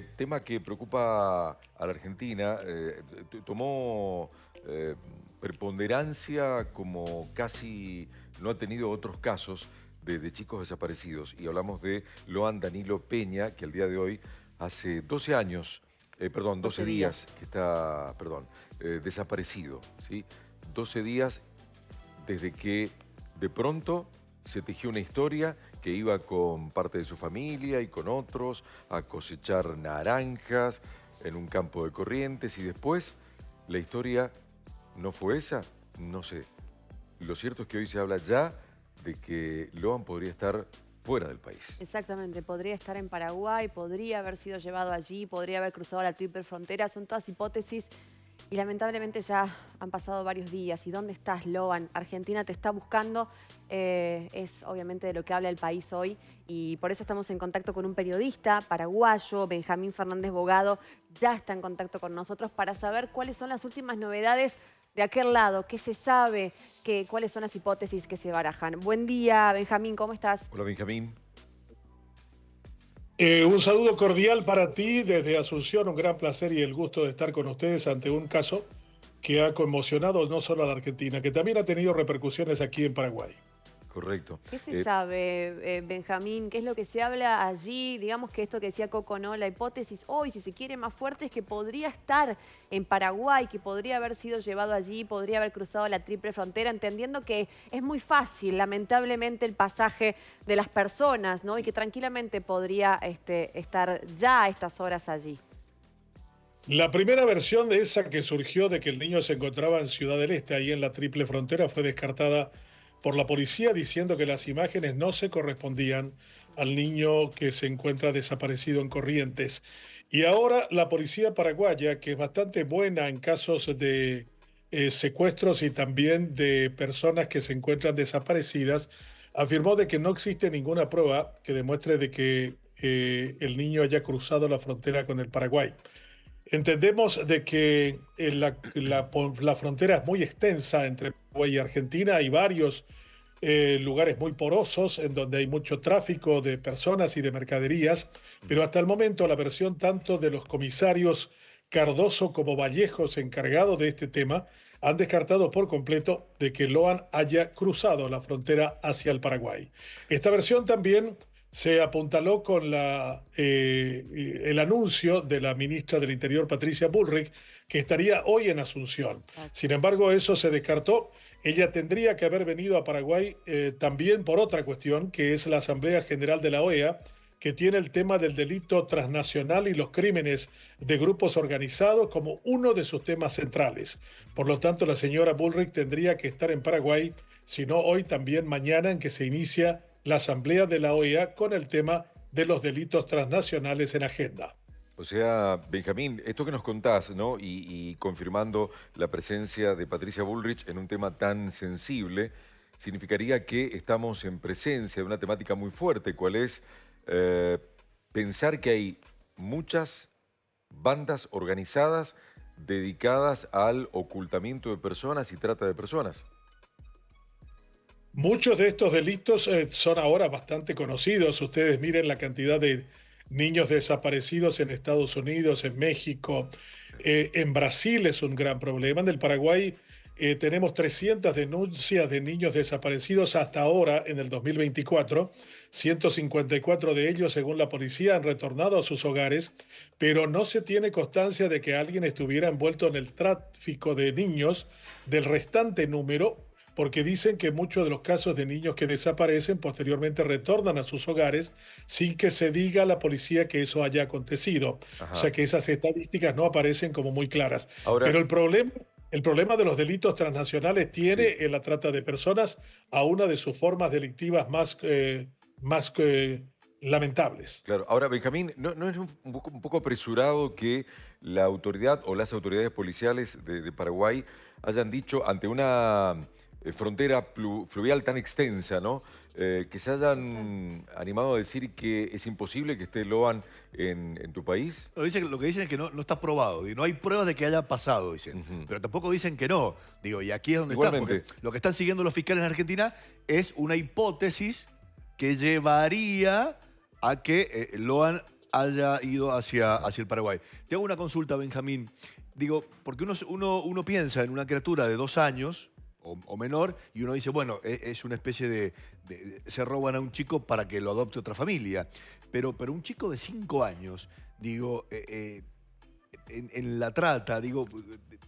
tema que preocupa a la Argentina, tomó preponderancia como casi no ha tenido otros casos de chicos desaparecidos. Y hablamos de Loan Danilo Peña, que al día de hoy hace 12 años, perdón, 12 12 días. días que está, perdón, desaparecido, ¿sí? 12 días desde que de pronto se tejió una historia que iba con parte de su familia y con otros a cosechar naranjas en un campo de Corrientes y después la historia no fue esa, no sé. Lo cierto es que hoy se habla ya de que Loan podría estar fuera del país. Exactamente, podría estar en Paraguay, podría haber sido llevado allí, podría haber cruzado la triple frontera, son todas hipótesis y lamentablemente ya han pasado varios días. ¿Y dónde estás, Loan? Argentina te está buscando, es obviamente de lo que habla el país hoy y por eso estamos en contacto con un periodista paraguayo, Benjamín Fernández Bogado, ya está en contacto con nosotros para saber cuáles son las últimas novedades de aquel lado, qué se sabe, cuáles son las hipótesis que se barajan. Buen día, Benjamín, ¿cómo estás? Hola, Benjamín. Un saludo cordial para ti desde Asunción, un gran placer y el gusto de estar con ustedes ante un caso que ha conmocionado no solo a la Argentina, que también ha tenido repercusiones aquí en Paraguay. Correcto. ¿Qué se sabe, Benjamín? ¿Qué es lo que se habla allí? Digamos que esto que decía Coco, ¿no? La hipótesis hoy, si se quiere más fuerte, es que podría estar en Paraguay, que podría haber sido llevado allí, podría haber cruzado la triple frontera, entendiendo que es muy fácil, lamentablemente, el pasaje de las personas, ¿no? Y que tranquilamente podría estar ya a estas horas allí. La primera versión de esa que surgió de que el niño se encontraba en Ciudad del Este, ahí en la triple frontera, fue descartada por la policía diciendo que las imágenes no se correspondían al niño que se encuentra desaparecido en Corrientes. Y ahora la policía paraguaya, que es bastante buena en casos de secuestros y también de personas que se encuentran desaparecidas, afirmó de que no existe ninguna prueba que demuestre de que el niño haya cruzado la frontera con el Paraguay. Entendemos de que la frontera es muy extensa entre Paraguay y Argentina. Hay varios lugares muy porosos en donde hay mucho tráfico de personas y de mercaderías, pero hasta el momento la versión tanto de los comisarios Cardoso como Vallejos encargados de este tema han descartado por completo de que Loan haya cruzado la frontera hacia el Paraguay. Esta versión también se apuntaló con el anuncio de la ministra del Interior, Patricia Bullrich, que estaría hoy en Asunción. Exacto. Sin embargo, eso se descartó. Ella tendría que haber venido a Paraguay también por otra cuestión, que es la Asamblea General de la OEA, que tiene el tema del delito transnacional y los crímenes de grupos organizados como uno de sus temas centrales. Por lo tanto, la señora Bullrich tendría que estar en Paraguay, si no hoy, también mañana, en que se inicia la Asamblea de la OEA con el tema de los delitos transnacionales en agenda. O sea, Benjamín, esto que nos contás, ¿no? Y confirmando la presencia de Patricia Bullrich en un tema tan sensible, significaría que estamos en presencia de una temática muy fuerte, cual es pensar que hay muchas bandas organizadas dedicadas al ocultamiento de personas y trata de personas. Muchos de estos delitos son ahora bastante conocidos. Ustedes miren la cantidad de niños desaparecidos en Estados Unidos, en México, en Brasil es un gran problema. En el Paraguay tenemos 300 denuncias de niños desaparecidos hasta ahora, en el 2024. 154 de ellos, según la policía, han retornado a sus hogares, pero no se tiene constancia de que alguien estuviera envuelto en el tráfico de niños del restante número, porque dicen que muchos de los casos de niños que desaparecen posteriormente retornan a sus hogares sin que se diga a la policía que eso haya acontecido. O Ajá. sea que esas estadísticas no aparecen como muy claras. Ahora, Pero el problema de los delitos transnacionales sí. tiene en la trata de personas a una de sus formas delictivas más lamentables. Claro, ahora Benjamín, ¿no es un poco apresurado que la autoridad o las autoridades policiales de Paraguay hayan dicho ante una frontera fluvial tan extensa, ¿no? Que se Total. hayan animado a decir que es imposible que esté Loan en tu país? Lo que dicen es que no está probado, y no hay pruebas de que haya pasado, dicen. Ujú. Pero tampoco dicen que no. Digo, y aquí es donde está, porque Igualmente, lo que están siguiendo los fiscales en Argentina es una hipótesis que llevaría a que Loan haya ido hacia el Paraguay. Te hago una consulta, Benjamín. Digo, porque uno piensa en una criatura de 2 años o menor y uno dice, bueno, es una especie de se roban a un chico para que lo adopte otra familia. Pero un chico de 5 años, digo, en la trata, digo,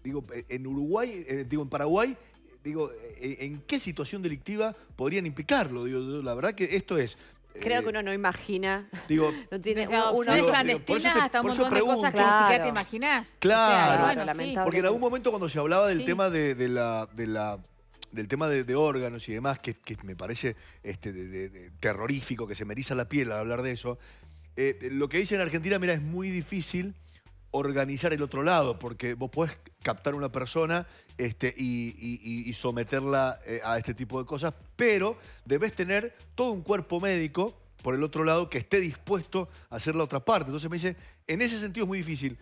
en Uruguay, digo, en Paraguay, digo, ¿en qué situación delictiva podrían implicarlo? Digo, la verdad que esto es... Creo que uno no imagina. Digo, No tiene Desde adopciones clandestinas hasta un por eso montón de cosas que ni pregunto. siquiera te imaginás. Claro. O sea, bueno, sí. lamentable. porque en algún momento cuando se hablaba del Sí. tema del tema de órganos y demás, que me parece terrorífico, que se me eriza la piel al hablar de eso, lo que dicen en Argentina, mira, es muy difícil organizar el otro lado, porque vos podés captar a una persona y someterla a este tipo de cosas, pero debés tener todo un cuerpo médico por el otro lado que esté dispuesto a hacer la otra parte. Entonces me dice, en ese sentido es muy difícil.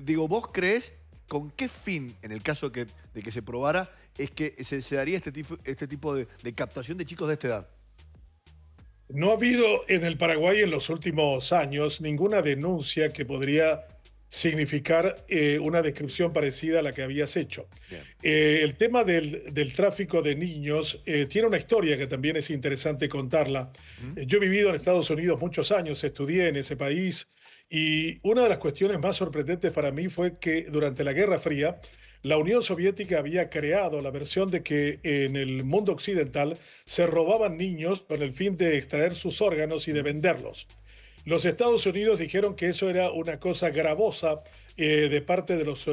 Digo, ¿vos creés con qué fin, en el caso de que se probara, es que se daría este tipo de captación de chicos de esta edad? No ha habido en el Paraguay en los últimos años ninguna denuncia que podría significar una descripción parecida a la que habías hecho. Bien. El tema del tráfico de niños tiene una historia que también es interesante contarla. Yo he vivido en Estados Unidos muchos años, estudié en ese país y una de las cuestiones más sorprendentes para mí fue que durante la Guerra Fría la Unión Soviética había creado la versión de que en el mundo occidental se robaban niños con el fin de extraer sus órganos y de venderlos. Los Estados Unidos dijeron que eso era una cosa gravosa de parte de los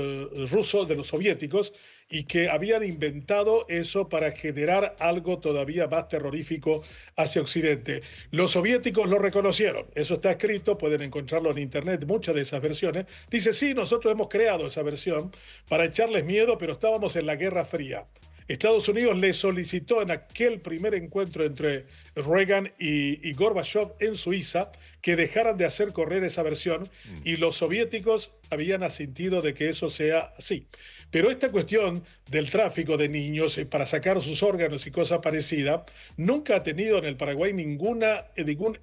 rusos, de los soviéticos, y que habían inventado eso para generar algo todavía más terrorífico hacia Occidente. Los soviéticos lo reconocieron, eso está escrito, pueden encontrarlo en internet, muchas de esas versiones. Dice, sí, nosotros hemos creado esa versión para echarles miedo, pero estábamos en la Guerra Fría. Estados Unidos le solicitó en aquel primer encuentro entre Reagan y Gorbachev en Suiza que dejaran de hacer correr esa versión y los soviéticos habían asintido de que eso sea así. Pero esta cuestión del tráfico de niños para sacar sus órganos y cosas parecidas nunca ha tenido en el Paraguay ningún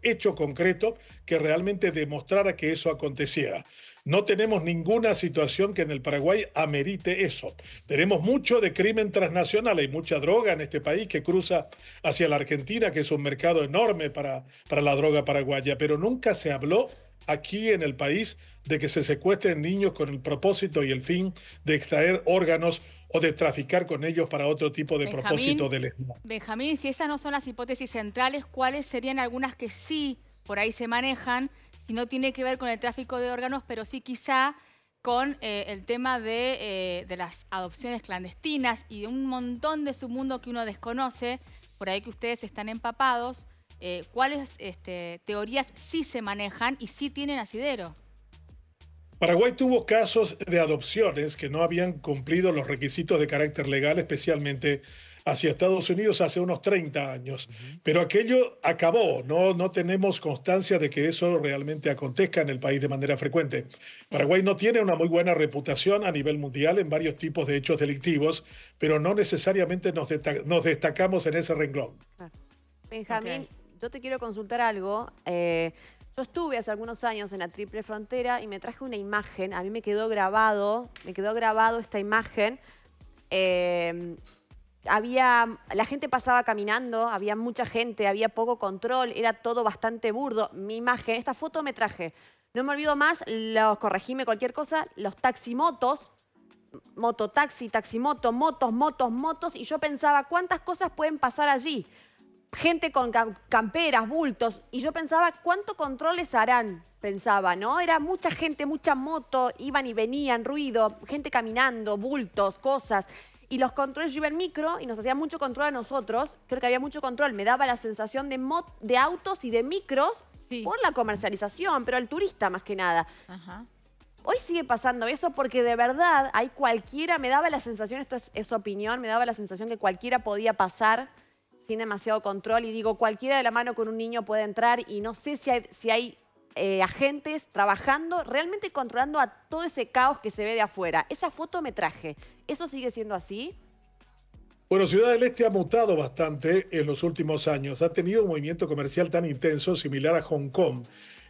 hecho concreto que realmente demostrara que eso aconteciera. No tenemos ninguna situación que en el Paraguay amerite eso. Tenemos mucho de crimen transnacional, hay mucha droga en este país que cruza hacia la Argentina, que es un mercado enorme para la droga paraguaya, pero nunca se habló aquí en el país de que se secuestren niños con el propósito y el fin de extraer órganos o de traficar con ellos para otro tipo de propósito del Estado. Benjamín, si esas no son las hipótesis centrales, ¿cuáles serían algunas que sí por ahí se manejan? Si no tiene que ver con el tráfico de órganos, pero sí quizá con el tema de las adopciones clandestinas y de un montón de submundo que uno desconoce, por ahí que ustedes están empapados, ¿cuáles teorías sí se manejan y sí tienen asidero? Paraguay tuvo casos de adopciones que no habían cumplido los requisitos de carácter legal, especialmente hacia Estados Unidos hace unos 30 años. Pero aquello acabó, no tenemos constancia de que eso realmente acontezca en el país de manera frecuente. Paraguay no tiene una muy buena reputación a nivel mundial en varios tipos de hechos delictivos, pero no necesariamente nos destacamos en ese renglón. Benjamín, Ok. yo te quiero consultar algo. Yo estuve hace algunos años en la Triple Frontera y me traje una imagen, a mí me quedó grabado esta imagen. La gente pasaba caminando, había mucha gente, había poco control, era todo bastante burdo. Mi imagen, esta foto me traje, no me olvido más, corregime cualquier cosa, los taximotos, mototaxi, taximoto, motos, y yo pensaba, ¿cuántas cosas pueden pasar allí? Gente con camperas, bultos, y yo pensaba, ¿cuánto control les harán? Pensaba, ¿no? Era mucha gente, mucha moto, iban y venían, ruido, gente caminando, bultos, cosas. Y los controles, yo iba en micro y nos hacían mucho control a nosotros. Creo que había mucho control. Me daba la sensación de autos y de micros Sí. por la comercialización, pero el turista más que nada. Ajá. Hoy sigue pasando eso porque de verdad hay cualquiera, me daba la sensación, esto es su opinión, me daba la sensación que cualquiera podía pasar sin demasiado control. Y digo, cualquiera de la mano con un niño puede entrar y no sé si hay agentes trabajando, realmente controlando a todo ese caos que se ve de afuera. Esa foto me traje. ¿Eso sigue siendo así? Bueno, Ciudad del Este ha mutado bastante en los últimos años. Ha tenido un movimiento comercial tan intenso, similar a Hong Kong.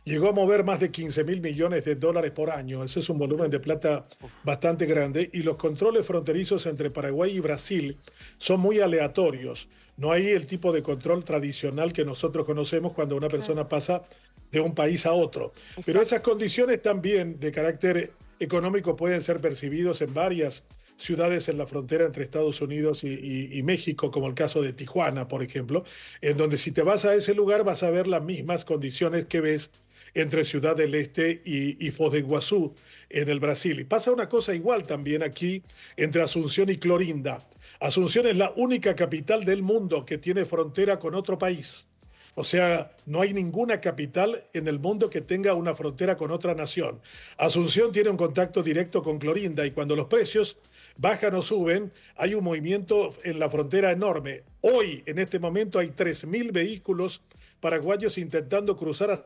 llegó a mover más de 15.000 millones de dólares por año. Ese es un volumen de plata bastante grande. Y los controles fronterizos entre Paraguay y Brasil son muy aleatorios. No hay el tipo de control tradicional que nosotros conocemos cuando una persona pasa de un país a otro. Pero esas condiciones también de carácter económico pueden ser percibidos en varias ciudades en la frontera entre Estados Unidos y México, como el caso de Tijuana, por ejemplo, en donde si te vas a ese lugar vas a ver las mismas condiciones que ves entre Ciudad del Este y Foz de Iguazú en el Brasil. Y pasa una cosa igual también aquí entre Asunción y Clorinda. Asunción es la única capital del mundo que tiene frontera con otro país. O sea, no hay ninguna capital en el mundo que tenga una frontera con otra nación. Asunción tiene un contacto directo con Clorinda y cuando los precios bajan o suben, hay un movimiento en la frontera enorme. Hoy, en este momento, hay 3.000 vehículos paraguayos intentando cruzar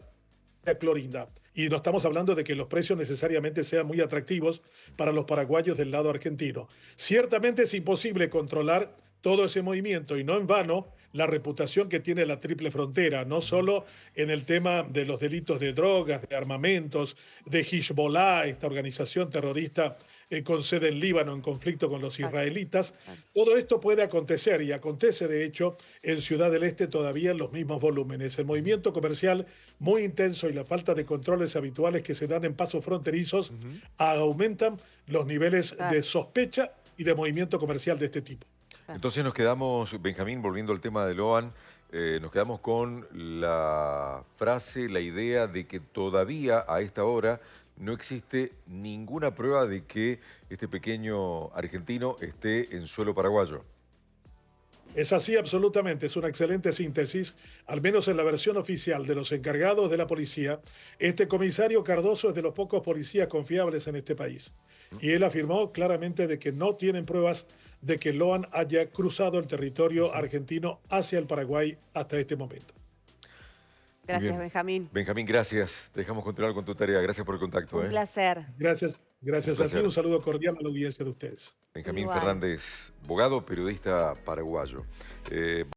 a Clorinda. Y no estamos hablando de que los precios necesariamente sean muy atractivos para los paraguayos del lado argentino. Ciertamente es imposible controlar todo ese movimiento y no en vano la reputación que tiene la triple frontera, no solo en el tema de los delitos de drogas, de armamentos, de Hezbollah, esta organización terrorista con sede en Líbano en conflicto con los israelitas. Todo esto puede acontecer y acontece de hecho en Ciudad del Este todavía en los mismos volúmenes. El movimiento comercial muy intenso y la falta de controles habituales que se dan en pasos fronterizos aumentan los niveles de sospecha y de movimiento comercial de este tipo. Entonces nos quedamos, Benjamín, volviendo al tema de Loan, nos quedamos con la frase, la idea de que todavía a esta hora no existe ninguna prueba de que este pequeño argentino esté en suelo paraguayo. Es así absolutamente, es una excelente síntesis, al menos en la versión oficial de los encargados de la policía. Este comisario Cardoso es de los pocos policías confiables en este país. Y él afirmó claramente de que no tienen pruebas de que Loan haya cruzado el territorio argentino hacia el Paraguay hasta este momento. Gracias, Benjamín. Benjamín, gracias. Te dejamos continuar con tu tarea. Gracias por el contacto. Un placer. Gracias a ti. Un saludo cordial a la audiencia de ustedes. Benjamín Fernández, abogado, periodista paraguayo.